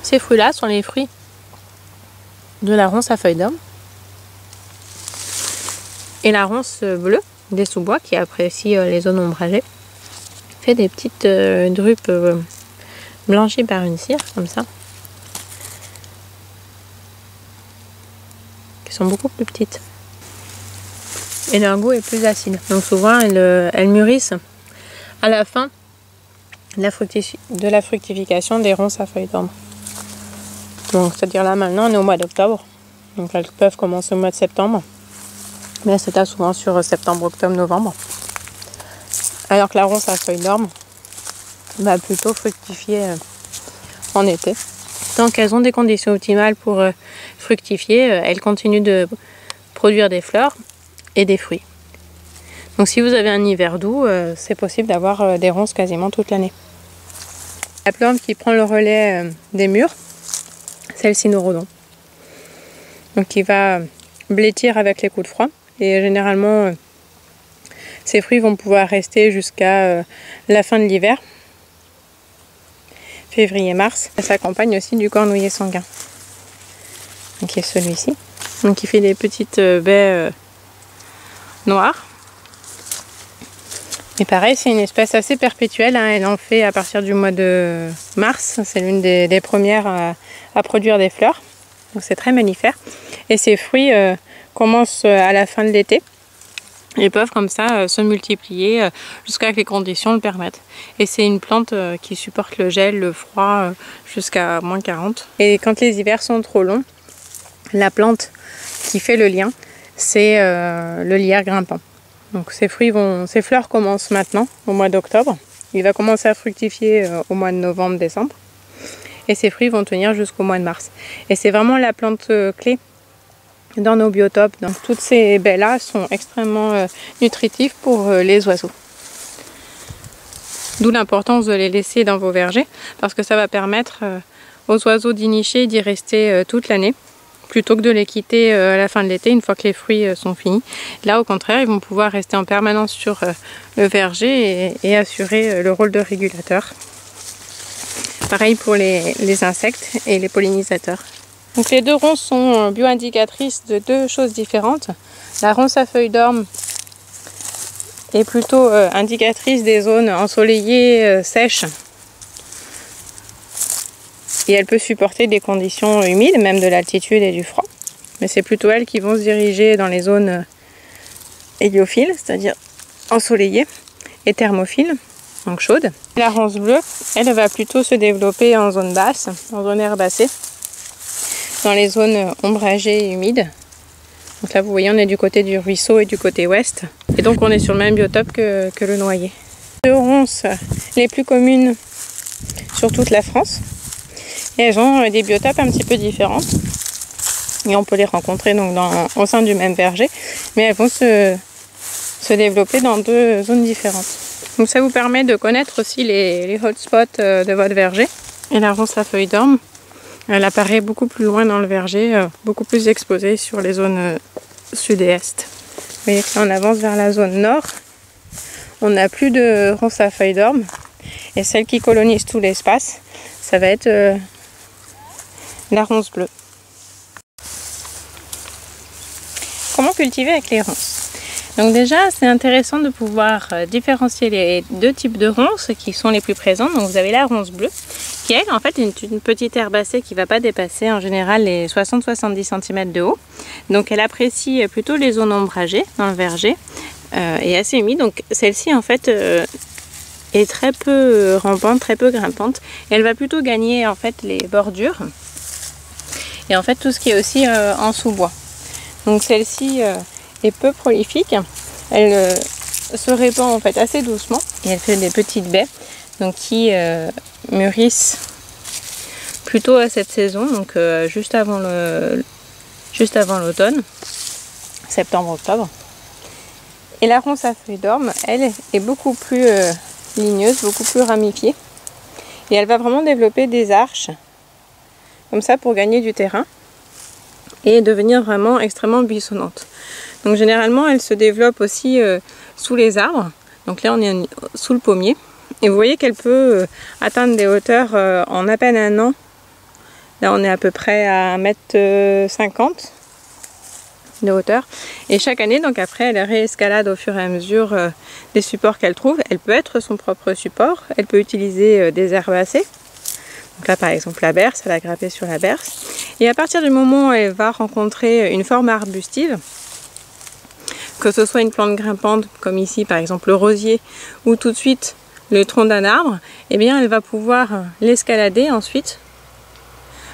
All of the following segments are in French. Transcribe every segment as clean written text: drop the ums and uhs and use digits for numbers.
Ces fruits-là sont les fruits de la ronce à feuilles d'orme. Et la ronce bleue des sous-bois qui apprécie les zones ombragées fait des petites drupes blanchies par une cire, comme ça, qui sont beaucoup plus petites. Et leur goût est plus acide. Donc souvent elles mûrissent à la fin de la fructification des ronces à feuilles d'orme. Donc c'est-à-dire là maintenant on est au mois d'octobre. Donc elles peuvent commencer au mois de septembre. Mais elles se tassent souvent sur septembre, octobre, novembre. Alors que la ronce à feuilles d'orme va plutôt fructifier en été. Tant qu'elles ont des conditions optimales pour fructifier, elles continuent de produire des fleurs et des fruits. Donc si vous avez un hiver doux, c'est possible d'avoir des ronces quasiment toute l'année. La plante qui prend le relais des mûres, c'est le cynorrhodon. Donc il va blêtir avec les coups de froid. Et généralement, ces fruits vont pouvoir rester jusqu'à la fin de l'hiver, février-mars. Ça s'accompagne aussi du cornouiller sanguin, qui est celui-ci. Donc il fait des petites baies noires. Et pareil, c'est une espèce assez perpétuelle, hein. Elle en fait à partir du mois de mars. C'est l'une des premières à produire des fleurs. Donc c'est très mellifère. Et ces fruits commencent à la fin de l'été et peuvent comme ça se multiplier jusqu'à ce que les conditions le permettent. Et c'est une plante qui supporte le gel, le froid jusqu'à moins 40. Et quand les hivers sont trop longs, la plante qui fait le lien, c'est le lierre grimpant. Donc ces fleurs commencent maintenant, au mois d'octobre. Il va commencer à fructifier au mois de novembre, décembre. Et ces fruits vont tenir jusqu'au mois de mars. Et c'est vraiment la plante clé dans nos biotopes. Donc toutes ces baies-là sont extrêmement nutritives pour les oiseaux. D'où l'importance de les laisser dans vos vergers, parce que ça va permettre aux oiseaux d'y nicher et d'y rester toute l'année, plutôt que de les quitter à la fin de l'été, une fois que les fruits sont finis. Là, au contraire, ils vont pouvoir rester en permanence sur le verger et assurer le rôle de régulateur. Pareil pour les insectes et les pollinisateurs. Donc les deux ronces sont bio-indicatrices de deux choses différentes. La ronce à feuilles d'orme est plutôt indicatrice des zones ensoleillées, sèches. Et elle peut supporter des conditions humides, même de l'altitude et du froid. Mais c'est plutôt elles qui vont se diriger dans les zones héliophiles, c'est-à-dire ensoleillées, et thermophiles, donc chaudes. La ronce bleue, elle va plutôt se développer en zone basse, en zone herbacée, dans les zones ombragées et humides. Donc là, vous voyez, on est du côté du ruisseau et du côté ouest. Et donc, on est sur le même biotope que le noyer. Les deux ronces les plus communes sur toute la France. Et elles ont des biotopes un petit peu différentes. Et on peut les rencontrer donc au sein du même verger. Mais elles vont se développer dans deux zones différentes. Donc ça vous permet de connaître aussi les hotspots de votre verger. Et la ronce à feuilles d'orme, elle apparaît beaucoup plus loin dans le verger, beaucoup plus exposée sur les zones sud et est. Vous voyez que là on avance vers la zone nord. On n'a plus de ronce à feuilles d'orme. Et celle qui colonise tout l'espace, ça va être la ronce bleue. Comment cultiver avec les ronces? Donc déjà, c'est intéressant de pouvoir différencier les deux types de ronces qui sont les plus présentes. Donc vous avez la ronce bleue, qui elle, en fait, est une petite herbacée qui ne va pas dépasser en général les 60-70 cm de haut. Donc elle apprécie plutôt les zones ombragées dans le verger et assez humides. Donc celle-ci, en fait, est très peu rampante, très peu grimpante. Et elle va plutôt gagner en fait les bordures et en fait tout ce qui est aussi en sous-bois. Donc celle-ci est peu prolifique, elle se répand en fait assez doucement et elle fait des petites baies donc qui mûrissent plutôt à cette saison, donc juste avant l'automne, septembre-octobre. Et la ronce à feuilles d'orme, elle est beaucoup plus ligneuse, beaucoup plus ramifiée et elle va vraiment développer des arches comme ça pour gagner du terrain et devenir vraiment extrêmement buissonnante. Donc généralement elle se développe aussi sous les arbres. Donc là on est sous le pommier. Et vous voyez qu'elle peut atteindre des hauteurs en à peine un an Là on est à peu près à 1,50 m de hauteur. Et chaque année, donc après, elle réescalade au fur et à mesure des supports qu'elle trouve. Elle peut être son propre support, elle peut utiliser des herbacées. Donc là par exemple la berce, elle a grimpé sur la berce. Et à partir du moment où elle va rencontrer une forme arbustive, que ce soit une plante grimpante comme ici par exemple le rosier, ou tout de suite le tronc d'un arbre, eh bien elle va pouvoir l'escalader ensuite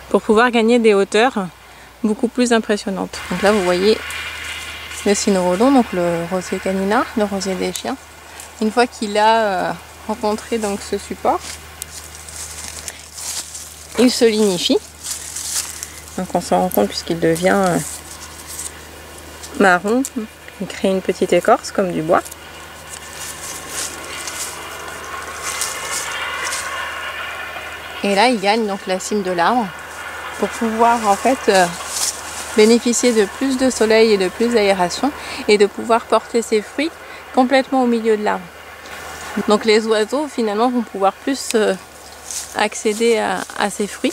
pour pouvoir gagner des hauteurs beaucoup plus impressionnantes. Donc là vous voyez le cynorhodon, donc le rosier canina, le rosier des chiens. Une fois qu'il a rencontré donc ce support, il se lignifie. Donc on s'en rend compte puisqu'il devient marron. Il crée une petite écorce comme du bois. Et là il gagne donc la cime de l'arbre pour pouvoir en fait bénéficier de plus de soleil et de plus d'aération et de pouvoir porter ses fruits complètement au milieu de l'arbre. Donc les oiseaux finalement vont pouvoir plus accéder à ces fruits,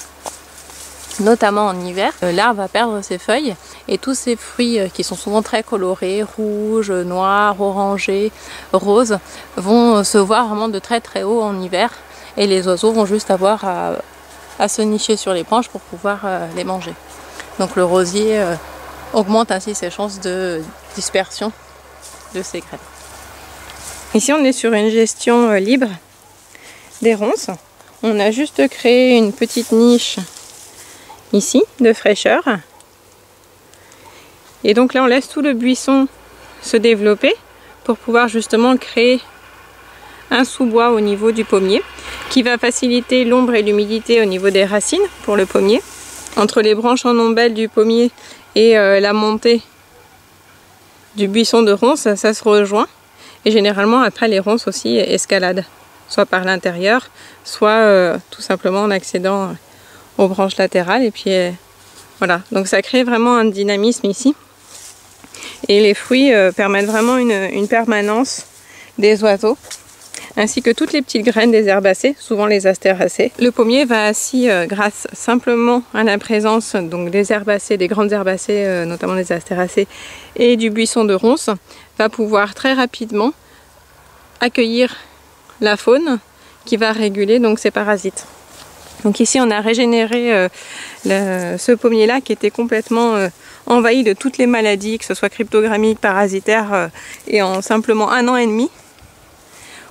notamment en hiver. L'arbre va perdre ses feuilles et tous ces fruits qui sont souvent très colorés, rouges, noirs, orangés, roses, vont se voir vraiment de très très haut en hiver et les oiseaux vont juste avoir à se nicher sur les branches pour pouvoir les manger. Donc le rosier augmente ainsi ses chances de dispersion de ces graines. Ici on est sur une gestion libre des ronces. On a juste créé une petite niche ici de fraîcheur. Et donc là on laisse tout le buisson se développer pour pouvoir justement créer un sous-bois au niveau du pommier qui va faciliter l'ombre et l'humidité au niveau des racines pour le pommier. Entre les branches en ombelle du pommier et la montée du buisson de ronces, ça se rejoint. Et généralement après les ronces aussi escaladent, soit par l'intérieur, soit tout simplement en accédant aux branches latérales. Et puis voilà, donc ça crée vraiment un dynamisme ici. Et les fruits permettent vraiment une permanence des oiseaux, ainsi que toutes les petites graines des herbacées, souvent les astéracées. Le pommier va ainsi, grâce simplement à la présence donc des herbacées, des grandes herbacées, notamment des astéracées, et du buisson de ronces, va pouvoir très rapidement accueillir la faune qui va réguler donc ces parasites. Donc ici on a régénéré ce pommier-là qui était complètement envahi de toutes les maladies, que ce soit cryptogamiques, parasitaires, et en simplement 1 an et demi,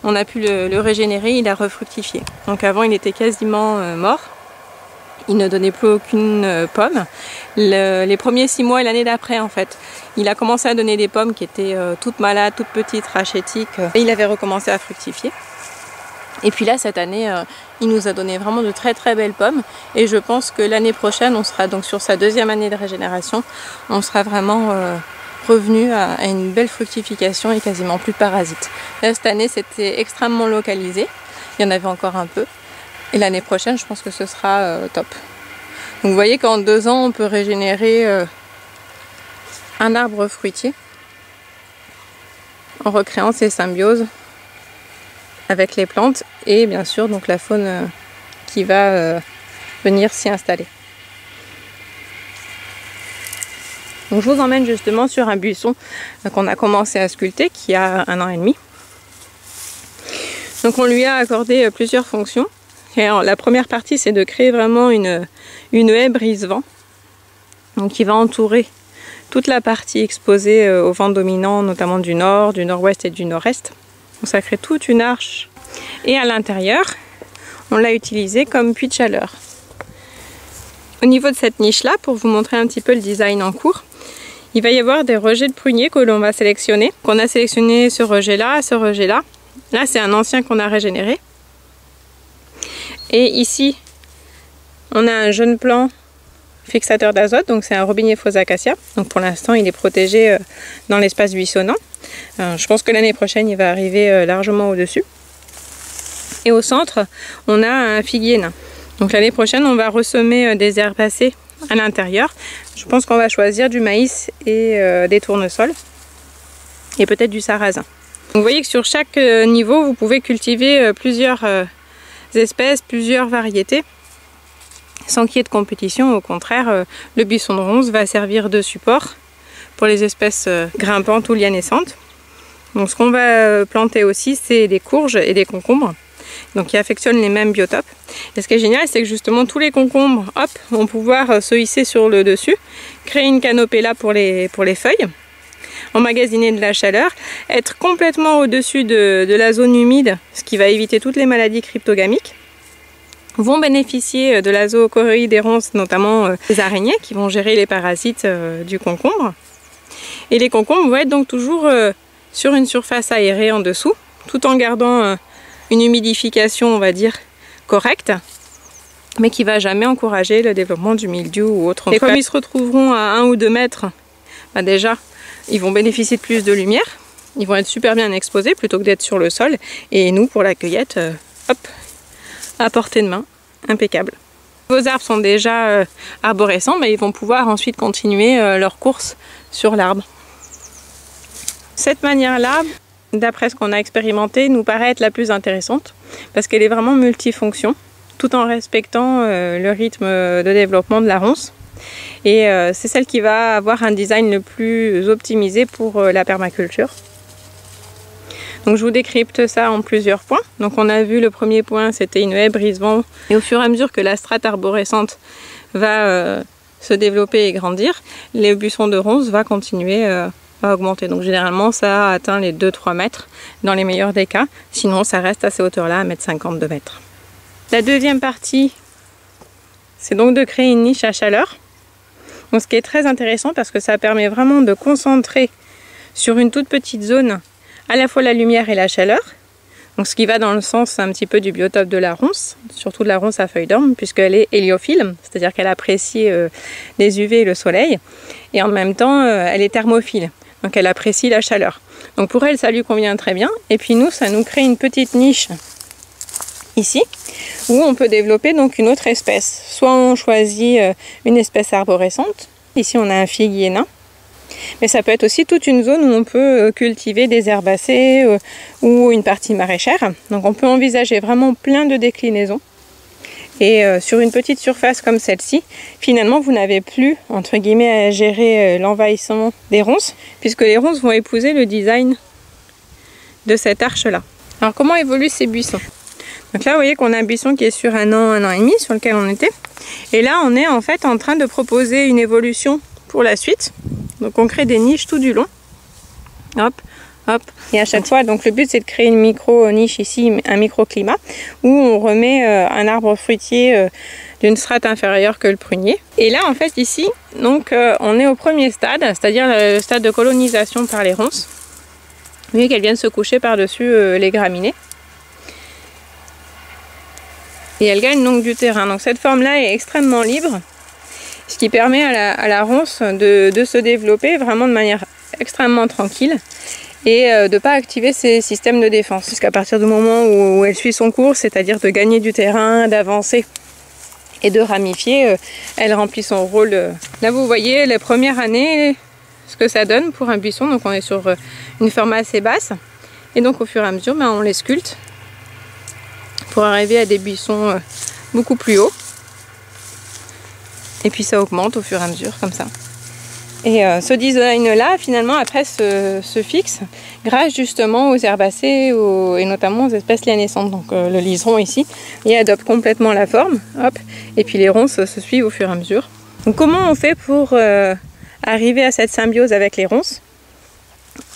on a pu le régénérer, il a refructifié. Donc avant il était quasiment mort, il ne donnait plus aucune pomme. Les premiers 6 mois et l'année d'après en fait, il a commencé à donner des pommes qui étaient toutes malades, toutes petites, rachétiques, et il avait recommencé à fructifier. Et puis là cette année, il nous a donné vraiment de très très belles pommes, et je pense que l'année prochaine, on sera donc sur sa 2e année de régénération, on sera vraiment revenu à une belle fructification et quasiment plus de parasites. Là, cette année c'était extrêmement localisé, il y en avait encore un peu, et l'année prochaine je pense que ce sera top. Donc vous voyez qu'en 2 ans on peut régénérer un arbre fruitier en recréant ces symbioses avec les plantes et bien sûr donc la faune qui va venir s'y installer. Donc je vous emmène justement sur un buisson qu'on a commencé à sculpter qui a 1 an et demi. Donc on lui a accordé plusieurs fonctions. Et alors, la première partie c'est de créer vraiment une haie brise-vent, donc qui va entourer toute la partie exposée au vent dominant, notamment du nord, du nord-ouest et du nord-est. Donc ça crée toute une arche. Et à l'intérieur, on l'a utilisé comme puits de chaleur. Au niveau de cette niche-là, pour vous montrer un petit peu le design en cours, il va y avoir des rejets de pruniers que l'on va sélectionner. On a sélectionné ce rejet-là, ce rejet-là. Là, c'est un ancien qu'on a régénéré. Et ici, on a un jeune plant fixateur d'azote, donc c'est un robinier faux acacia. Donc pour l'instant, il est protégé dans l'espace buissonnant. Je pense que l'année prochaine, il va arriver largement au-dessus. Et au centre, on a un figuier nain. Donc l'année prochaine, on va ressemer des herbacées à l'intérieur. Je pense qu'on va choisir du maïs et des tournesols. Et peut-être du sarrasin. Donc vous voyez que sur chaque niveau, vous pouvez cultiver plusieurs espèces, plusieurs variétés. sans qu'il y ait de compétition. Au contraire, le buisson de ronce va servir de support pour les espèces grimpantes ou lianescentes. Donc ce qu'on va planter aussi, c'est des courges et des concombres, donc qui affectionnent les mêmes biotopes. Et ce qui est génial, c'est que justement tous les concombres, hop, vont pouvoir se hisser sur le dessus, créer une canopée là pour les feuilles, emmagasiner de la chaleur, être complètement au-dessus de la zone humide, ce qui va éviter toutes les maladies cryptogamiques. Vont bénéficier de la zoochorie des ronces, notamment les araignées qui vont gérer les parasites du concombre. Et les concombres vont être donc toujours sur une surface aérée en dessous, tout en gardant une humidification, on va dire, correcte, mais qui ne va jamais encourager le développement du mildiou ou autre. Et comme ils se retrouveront à 1 ou 2 mètres, bah déjà, ils vont bénéficier de plus de lumière, ils vont être super bien exposés plutôt que d'être sur le sol, et nous, pour la cueillette, hop, à portée de main, impeccable. Vos arbres sont déjà arborescents, mais ils vont pouvoir ensuite continuer leur course sur l'arbre. Cette manière-là, d'après ce qu'on a expérimenté, nous paraît être la plus intéressante parce qu'elle est vraiment multifonction, tout en respectant le rythme de développement de la ronce. Et c'est celle qui va avoir un design le plus optimisé pour la permaculture. Donc je vous décrypte ça en plusieurs points. Donc on a vu le premier point, c'était une haie brise-vent. Et au fur et à mesure que la strate arborescente va se développer et grandir, les buissons de ronce va continuer à augmenter. Donc généralement ça atteint les 2-3 mètres dans les meilleurs des cas. Sinon ça reste à ces hauteurs-là, à 1,50 m, 2 mètres. La deuxième partie, c'est donc de créer une niche à chaleur. Donc, ce qui est très intéressant parce que ça permet vraiment de concentrer sur une toute petite zone à la fois la lumière et la chaleur. Donc ce qui va dans le sens un petit peu du biotope de la ronce, surtout de la ronce à feuilles d'orme, puisqu'elle est héliophile, c'est-à-dire qu'elle apprécie les UV et le soleil, et en même temps elle est thermophile, donc elle apprécie la chaleur. Donc pour elle ça lui convient très bien, et puis nous ça nous crée une petite niche ici, où on peut développer donc une autre espèce. Soit on choisit une espèce arborescente, ici on a un figuier nain, mais ça peut être aussi toute une zone où on peut cultiver des herbacées ou une partie maraîchère. Donc on peut envisager vraiment plein de déclinaisons. Et sur une petite surface comme celle-ci, finalement vous n'avez plus, entre guillemets, à gérer l'envahissement des ronces, puisque les ronces vont épouser le design de cette arche-là. Alors comment évoluent ces buissons ? Donc là vous voyez qu'on a un buisson qui est sur 1 an et demi, sur lequel on était. Et là on est en fait en train de proposer une évolution pour la suite. Donc on crée des niches tout du long. Hop, hop. Et à chaque fois, donc le but c'est de créer une micro-niche ici, un microclimat, où on remet un arbre fruitier d'une strate inférieure que le prunier. Et là en fait ici, donc on est au premier stade, c'est-à-dire le stade de colonisation par les ronces. Vous voyez qu'elles viennent se coucher par-dessus les graminées. Et elles gagnent donc du terrain. Donc cette forme-là est extrêmement libre, ce qui permet à la ronce de se développer vraiment de manière extrêmement tranquille et de ne pas activer ses systèmes de défense. Puisqu'à partir du moment où elle suit son cours, c'est-à-dire de gagner du terrain, d'avancer et de ramifier, elle remplit son rôle. Là vous voyez les premières années, ce que ça donne pour un buisson. Donc on est sur une forme assez basse et donc au fur et à mesure on les sculpte pour arriver à des buissons beaucoup plus hauts. Et puis ça augmente au fur et à mesure comme ça. Et ce design-là, finalement, après se fixe grâce justement aux herbacées et notamment aux espèces lianescentes. Donc le liseron ici, il adopte complètement la forme. Hop, et puis les ronces se suivent au fur et à mesure. Donc comment on fait pour arriver à cette symbiose avec les ronces ?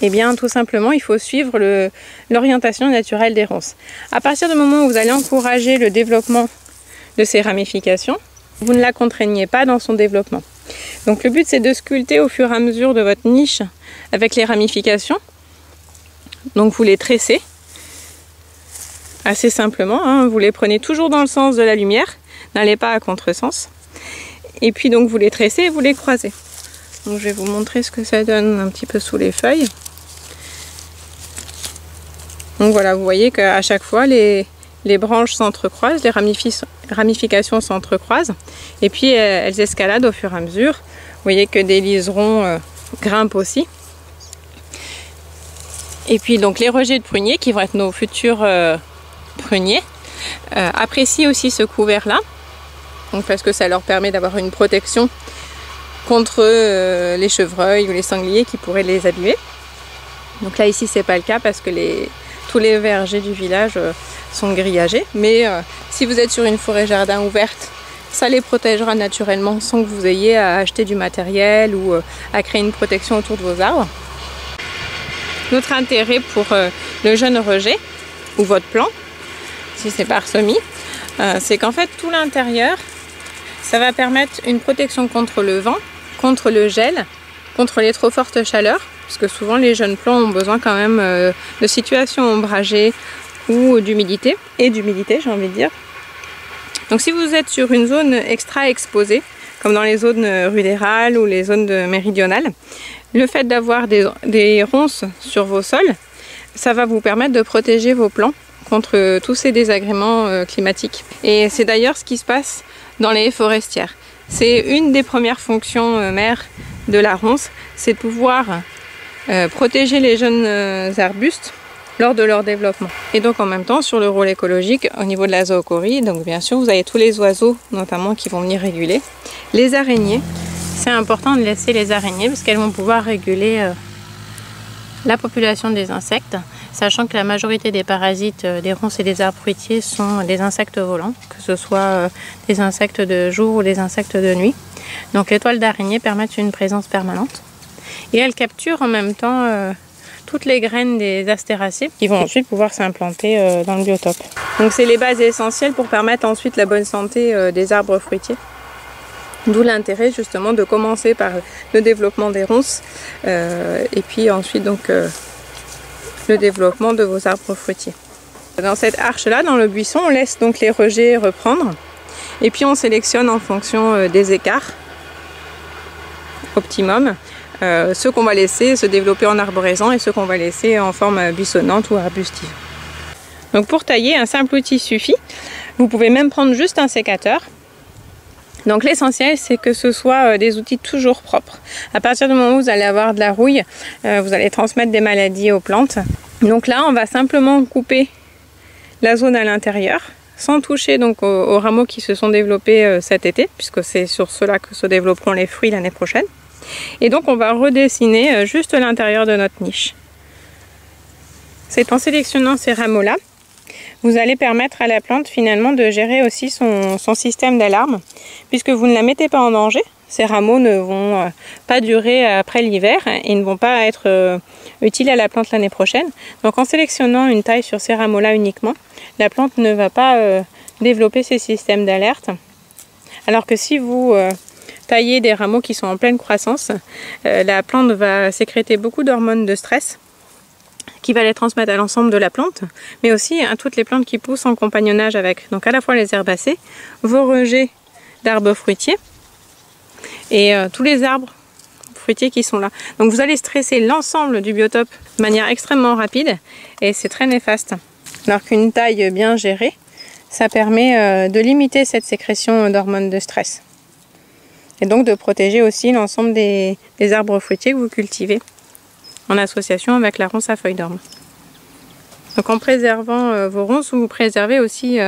Eh bien tout simplement il faut suivre l'orientation naturelle des ronces. À partir du moment où vous allez encourager le développement de ces ramifications, vous ne la contraignez pas dans son développement. Donc le but c'est de sculpter au fur et à mesure de votre niche avec les ramifications. Donc vous les tressez assez simplement, hein. Vous les prenez toujours dans le sens de la lumière, n'allez pas à contresens. Et puis donc vous les tressez et vous les croisez. Donc je vais vous montrer ce que ça donne un petit peu sous les feuilles. Donc voilà, vous voyez qu'à chaque fois les branches s'entrecroisent, les ramifications s'entrecroisent et puis elles escaladent au fur et à mesure. Vous voyez que des liserons grimpent aussi. Et puis donc les rejets de pruniers qui vont être nos futurs pruniers apprécient aussi ce couvert là. Donc parce que ça leur permet d'avoir une protection contre les chevreuils ou les sangliers qui pourraient les abîmer. Donc là ici c'est pas le cas parce que tous les vergers du village sont grillagés. Mais si vous êtes sur une forêt jardin ouverte, ça les protégera naturellement sans que vous ayez à acheter du matériel ou à créer une protection autour de vos arbres. Notre intérêt pour le jeune rejet ou votre plant, si c'est par semis, c'est qu'en fait tout l'intérieur, ça va permettre une protection contre le vent, contre le gel, contre les trop fortes chaleurs, parce que souvent les jeunes plants ont besoin quand même de situations ombragées ou d'humidité, et d'humidité j'ai envie de dire. Donc si vous êtes sur une zone extra exposée, comme dans les zones rudérales ou les zones méridionales, le fait d'avoir des ronces sur vos sols, ça va vous permettre de protéger vos plants contre tous ces désagréments climatiques. Et c'est d'ailleurs ce qui se passe dans les haies forestières. C'est une des premières fonctions mères de la ronce, c'est de pouvoir protéger les jeunes arbustes lors de leur développement. Et donc en même temps sur le rôle écologique au niveau de la zoochorie, donc bien sûr vous avez tous les oiseaux notamment qui vont venir réguler. Les araignées, c'est important de laisser les araignées parce qu'elles vont pouvoir réguler la population des insectes, sachant que la majorité des parasites des ronces et des arbres fruitiers sont des insectes volants, que ce soit des insectes de jour ou des insectes de nuit. Donc les toiles d'araignée permettent une présence permanente et elles capturent en même temps toutes les graines des astéracées qui vont ensuite pouvoir s'implanter dans le biotope. Donc c'est les bases essentielles pour permettre ensuite la bonne santé des arbres fruitiers. D'où l'intérêt justement de commencer par le développement des ronces et puis ensuite donc le développement de vos arbres fruitiers. Dans cette arche là, dans le buisson, on laisse donc les rejets reprendre et puis on sélectionne en fonction des écarts optimum ceux qu'on va laisser se développer en arborescent et ceux qu'on va laisser en forme buissonnante ou arbustive. Donc pour tailler, un simple outil suffit. Vous pouvez même prendre juste un sécateur. Donc l'essentiel c'est que ce soit des outils toujours propres. À partir du moment où vous allez avoir de la rouille, vous allez transmettre des maladies aux plantes. Donc là on va simplement couper la zone à l'intérieur sans toucher donc aux rameaux qui se sont développés cet été, puisque c'est sur cela que se développeront les fruits l'année prochaine. Et donc on va redessiner juste l'intérieur de notre niche. C'est en sélectionnant ces rameaux là, vous allez permettre à la plante finalement de gérer aussi son système d'alarme, puisque vous ne la mettez pas en danger. Ces rameaux ne vont pas durer après l'hiver et ne vont pas être utiles à la plante l'année prochaine. Donc en sélectionnant une taille sur ces rameaux là uniquement, la plante ne va pas développer ces systèmes d'alerte. Alors que si vous tailler des rameaux qui sont en pleine croissance, la plante va sécréter beaucoup d'hormones de stress qui va les transmettre à l'ensemble de la plante, mais aussi à toutes les plantes qui poussent en compagnonnage avec. Donc à la fois les herbacées, vos rejets d'arbres fruitiers et tous les arbres fruitiers qui sont là. Donc vous allez stresser l'ensemble du biotope de manière extrêmement rapide et c'est très néfaste. Alors qu'une taille bien gérée, ça permet de limiter cette sécrétion d'hormones de stress. Et donc de protéger aussi l'ensemble des arbres fruitiers que vous cultivez en association avec la ronce à feuilles d'orme. Donc en préservant vos ronces, vous préservez aussi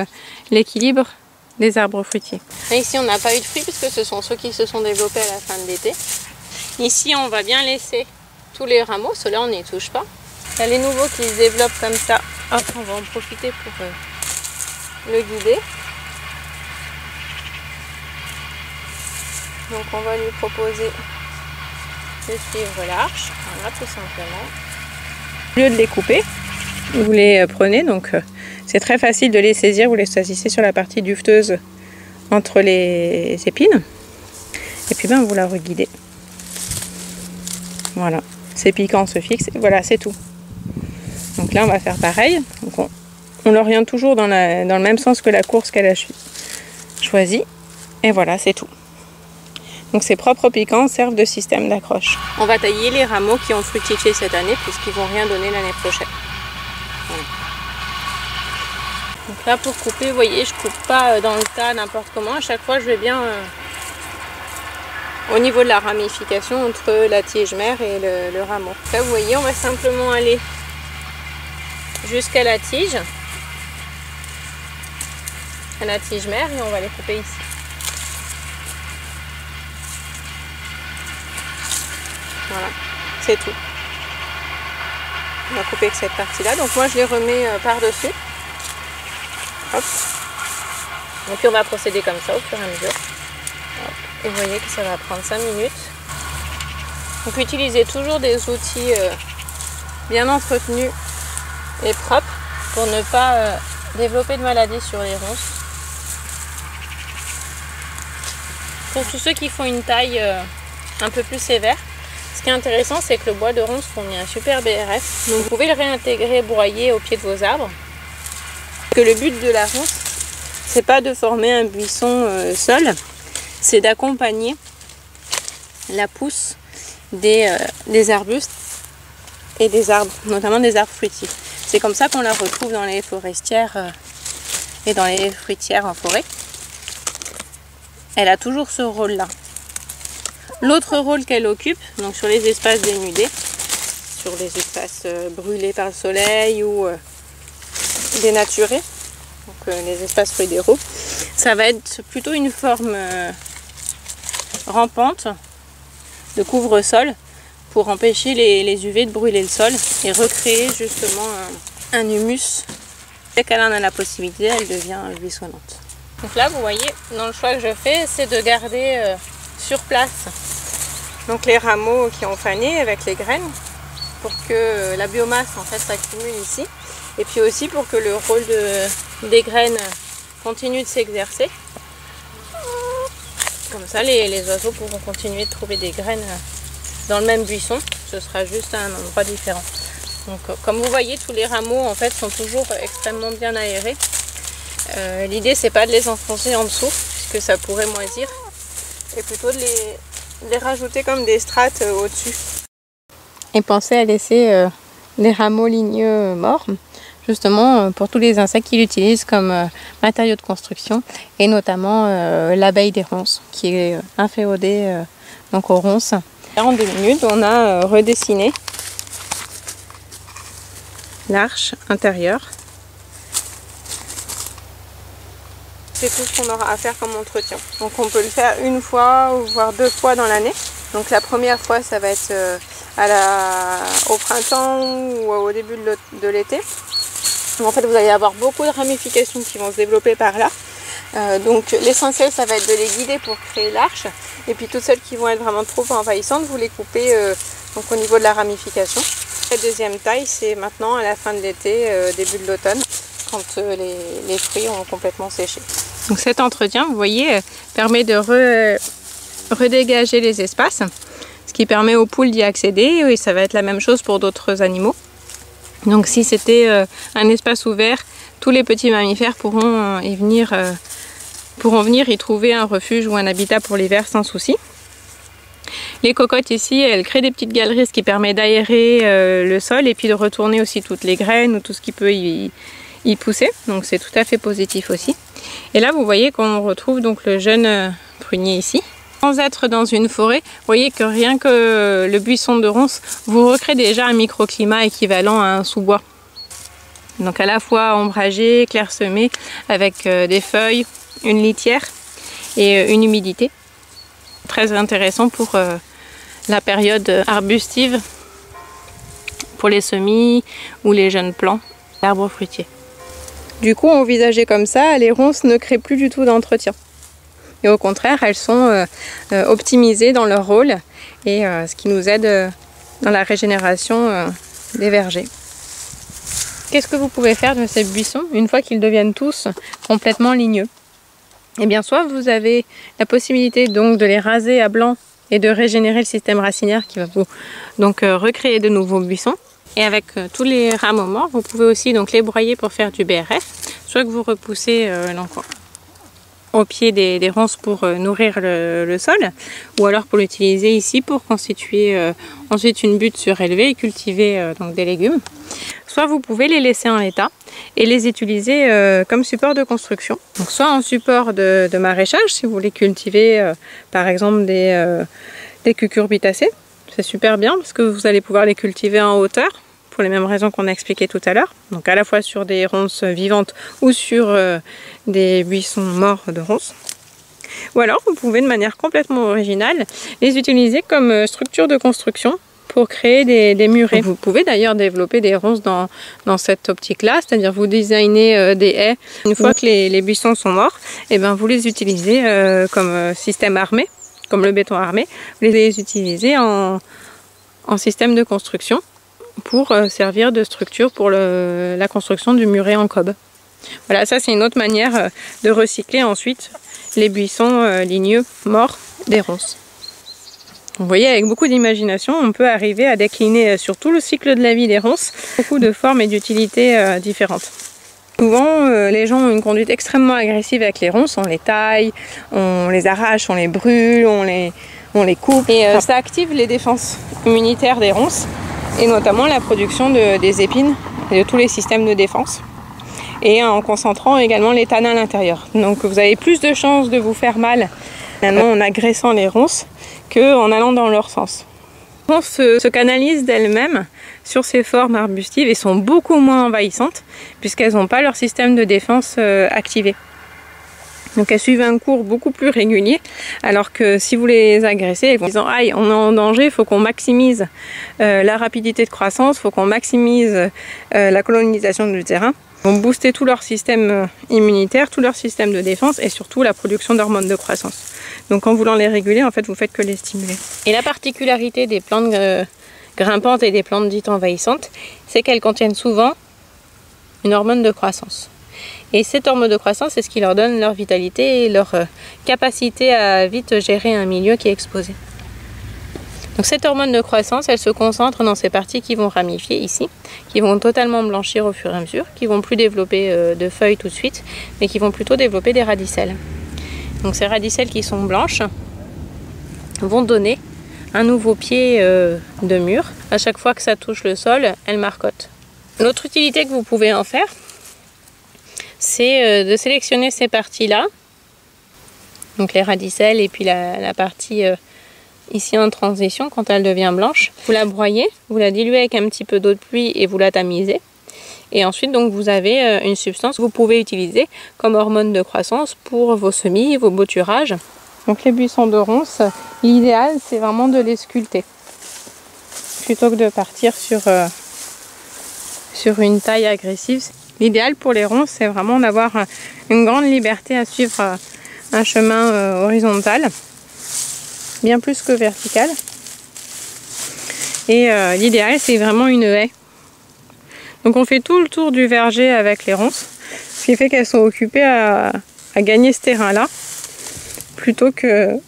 l'équilibre des arbres fruitiers. Et ici on n'a pas eu de fruits puisque ce sont ceux qui se sont développés à la fin de l'été. Ici on va bien laisser tous les rameaux, ceux-là on n'y touche pas. Il y a les nouveaux qui se développent comme ça. Hop, on va en profiter pour le guider. Donc on va lui proposer de suivre l'arche, voilà, tout simplement. Au lieu de les couper, vous les prenez, donc c'est très facile de les saisir, vous les saisissez sur la partie duveteuse entre les épines, et puis ben, vous la reguidez. Voilà, ces piquants se fixent, et voilà, c'est tout. Donc là on va faire pareil, donc on l'oriente toujours dans le même sens que la course qu'elle a choisie, et voilà, c'est tout. Donc ces propres piquants servent de système d'accroche. On va tailler les rameaux qui ont fructifié cette année puisqu'ils ne vont rien donner l'année prochaine. Voilà. Donc là pour couper, vous voyez, je ne coupe pas dans le tas n'importe comment. À chaque fois je vais bien au niveau de la ramification entre la tige mère et le rameau. Là vous voyez, on va simplement aller jusqu'à la tige mère et on va les couper ici. Voilà, c'est tout. On va couper avec cette partie-là. Donc moi je les remets par-dessus. Hop. Et puis on va procéder comme ça au fur et à mesure. Hop. Et vous voyez que ça va prendre 5 minutes. Donc utilisez toujours des outils bien entretenus et propres pour ne pas développer de maladies sur les ronces. Pour tous ceux qui font une taille un peu plus sévère, ce qui est intéressant, c'est que le bois de ronce fournit un super BRF. Donc vous pouvez le réintégrer broyé au pied de vos arbres. Que le but de la ronce, c'est pas de former un buisson seul, c'est d'accompagner la pousse des arbustes et des arbres, notamment des arbres fruitiers. C'est comme ça qu'on la retrouve dans les forestières et dans les fruitières en forêt. Elle a toujours ce rôle-là. L'autre rôle qu'elle occupe, donc sur les espaces dénudés, sur les espaces brûlés par le soleil ou dénaturés, donc les espaces fédéraux, ça va être plutôt une forme rampante de couvre-sol pour empêcher les UV de brûler le sol et recréer justement un humus. Dès qu'elle en a la possibilité, elle devient buissonnante. Donc là, vous voyez, dans le choix que je fais, c'est de garder sur place donc les rameaux qui ont fané avec les graines pour que la biomasse en fait s'accumule ici et puis aussi pour que le rôle des graines continue de s'exercer. Comme ça, les oiseaux pourront continuer de trouver des graines dans le même buisson. Ce sera juste à un endroit différent. Donc, comme vous voyez, tous les rameaux en fait sont toujours extrêmement bien aérés. L'idée, c'est pas de les enfoncer en dessous, puisque ça pourrait moisir, et plutôt de les rajouter comme des strates au-dessus. Et pensez à laisser les rameaux ligneux morts, justement pour tous les insectes qui l'utilisent comme matériau de construction, et notamment l'abeille des ronces, qui est inféodée donc aux ronces. 42 minutes, on a redessiné l'arche intérieure. C'est tout ce qu'on aura à faire comme entretien. Donc on peut le faire une fois ou voire 2 fois dans l'année. Donc la première fois, ça va être au printemps ou au début de l'été. En fait, vous allez avoir beaucoup de ramifications qui vont se développer par là. Donc l'essentiel, ça va être de les guider pour créer l'arche. Et puis toutes celles qui vont être vraiment trop envahissantes, vous les coupez donc au niveau de la ramification. La deuxième taille, c'est maintenant à la fin de l'été, début de l'automne, quand les fruits ont complètement séché. Donc cet entretien, vous voyez, permet de redégager les espaces, ce qui permet aux poules d'y accéder, et ça va être la même chose pour d'autres animaux. Donc si c'était un espace ouvert, tous les petits mammifères pourront venir y trouver un refuge ou un habitat pour l'hiver sans souci. Les cocottes ici, elles créent des petites galeries, ce qui permet d'aérer le sol et puis de retourner aussi toutes les graines ou tout ce qui peut y pousser. Donc c'est tout à fait positif aussi. Et là, vous voyez qu'on retrouve donc le jeune prunier ici. Sans être dans une forêt, vous voyez que rien que le buisson de ronces vous recrée déjà un microclimat équivalent à un sous-bois. Donc à la fois ombragé, clairsemé, avec des feuilles, une litière et une humidité. Très intéressant pour la période arbustive, pour les semis ou les jeunes plants d'arbres fruitiers. Du coup, envisagées comme ça, les ronces ne créent plus du tout d'entretien. Et au contraire, elles sont optimisées dans leur rôle et ce qui nous aide dans la régénération des vergers. Qu'est-ce que vous pouvez faire de ces buissons une fois qu'ils deviennent tous complètement ligneux? Eh bien, soit vous avez la possibilité donc de les raser à blanc et de régénérer le système racinaire qui va vous donc recréer de nouveaux buissons. Et avec tous les rameaux morts, vous pouvez aussi donc les broyer pour faire du BRF, soit que vous repoussez au pied des ronces pour nourrir le sol, ou alors pour l'utiliser ici pour constituer ensuite une butte surélevée et cultiver donc des légumes. Soit vous pouvez les laisser en l'état et les utiliser comme support de construction. Donc soit en support de maraîchage, si vous voulez cultiver par exemple des cucurbitacées. C'est super bien parce que vous allez pouvoir les cultiver en hauteur pour les mêmes raisons qu'on a expliquées tout à l'heure. Donc à la fois sur des ronces vivantes ou sur des buissons morts de ronces. Ou alors vous pouvez de manière complètement originale les utiliser comme structure de construction pour créer des murets. Vous pouvez d'ailleurs développer des ronces dans cette optique-là, c'est-à-dire vous designez des haies. Une fois que les buissons sont morts, et ben vous les utilisez comme système armé, comme le béton armé. Vous les utilisez en système de construction pour servir de structure pour la construction du muret en cob. Voilà, ça c'est une autre manière de recycler ensuite les buissons ligneux morts des ronces. Vous voyez, avec beaucoup d'imagination, on peut arriver à décliner sur tout le cycle de la vie des ronces beaucoup de formes et d'utilités différentes. Souvent, les gens ont une conduite extrêmement agressive avec les ronces, on les taille, on les arrache, on les brûle, on les coupe. Et ça active les défenses immunitaires des ronces, et notamment la production des épines et de tous les systèmes de défense. Et en concentrant également les tanins à l'intérieur. Donc vous avez plus de chances de vous faire mal en agressant les ronces qu'en allant dans leur sens. Les ronces se canalisent d'elles-mêmes sur ces formes arbustives et sont beaucoup moins envahissantes puisqu'elles n'ont pas leur système de défense activé. Donc elles suivent un cours beaucoup plus régulier, alors que si vous les agressez, elles vont disant aïe, on est en danger, il faut qu'on maximise la rapidité de croissance, il faut qu'on maximise la colonisation du terrain. Ils vont booster tout leur système immunitaire, tout leur système de défense et surtout la production d'hormones de croissance. Donc en voulant les réguler, en fait, vous faites que les stimuler. Et la particularité des plantes grimpantes et des plantes dites envahissantes, c'est qu'elles contiennent souvent une hormone de croissance. Et cette hormone de croissance, c'est ce qui leur donne leur vitalité et leur capacité à vite gérer un milieu qui est exposé. Donc cette hormone de croissance, elle se concentre dans ces parties qui vont ramifier ici, qui vont totalement blanchir au fur et à mesure, qui vont plus développer de feuilles tout de suite, mais qui vont plutôt développer des radicelles. Donc ces radicelles qui sont blanches vont donner un nouveau pied de mur. À chaque fois que ça touche le sol, elle marcotte. L'autre utilité que vous pouvez en faire, c'est de sélectionner ces parties-là, donc les radicelles et puis la partie ici en transition quand elle devient blanche. Vous la broyez, vous la diluez avec un petit peu d'eau de pluie et vous la tamisez. Et ensuite donc vous avez une substance que vous pouvez utiliser comme hormone de croissance pour vos semis, vos boturages. Donc les buissons de ronces, l'idéal c'est vraiment de les sculpter plutôt que de partir sur une taille agressive. L'idéal pour les ronces, c'est vraiment d'avoir une grande liberté à suivre un chemin horizontal, bien plus que vertical. Et l'idéal, c'est vraiment une haie. Donc on fait tout le tour du verger avec les ronces, ce qui fait qu'elles sont occupées à gagner ce terrain-là, plutôt que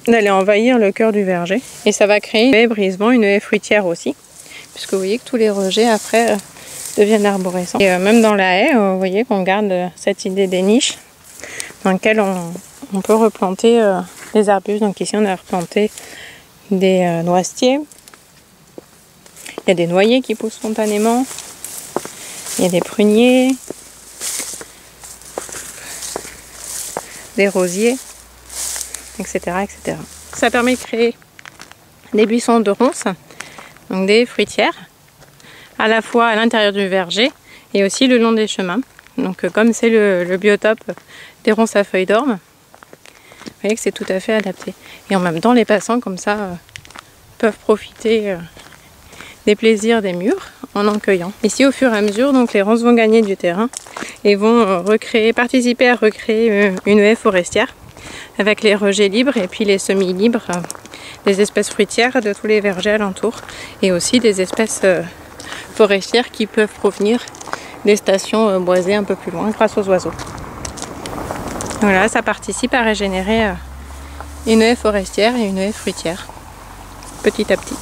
d'aller envahir le cœur du verger. Et ça va créer une haie brisement, une haie fruitière aussi, puisque vous voyez que tous les rejets après deviennent arborescents. Et même dans la haie, vous voyez qu'on garde cette idée des niches dans lesquelles on peut replanter des arbustes. Donc ici on a replanté des noisetiers. Il y a des noyers qui poussent spontanément. Il y a des pruniers. Des rosiers, etc., etc. Ça permet de créer des buissons de ronces, donc des fruitières, à la fois à l'intérieur du verger et aussi le long des chemins. Donc comme c'est le biotope des ronces à feuilles d'orme, vous voyez que c'est tout à fait adapté. Et en même temps, les passants comme ça peuvent profiter des plaisirs des murs en cueillant. Ici, au fur et à mesure, donc les ronces vont gagner du terrain et vont participer à recréer une haie forestière avec les rejets libres et puis les semis libres des espèces fruitières de tous les vergers alentours et aussi des espèces forestières qui peuvent provenir des stations boisées un peu plus loin grâce aux oiseaux. Voilà, ça participe à régénérer une haie forestière et une haie fruitière petit à petit.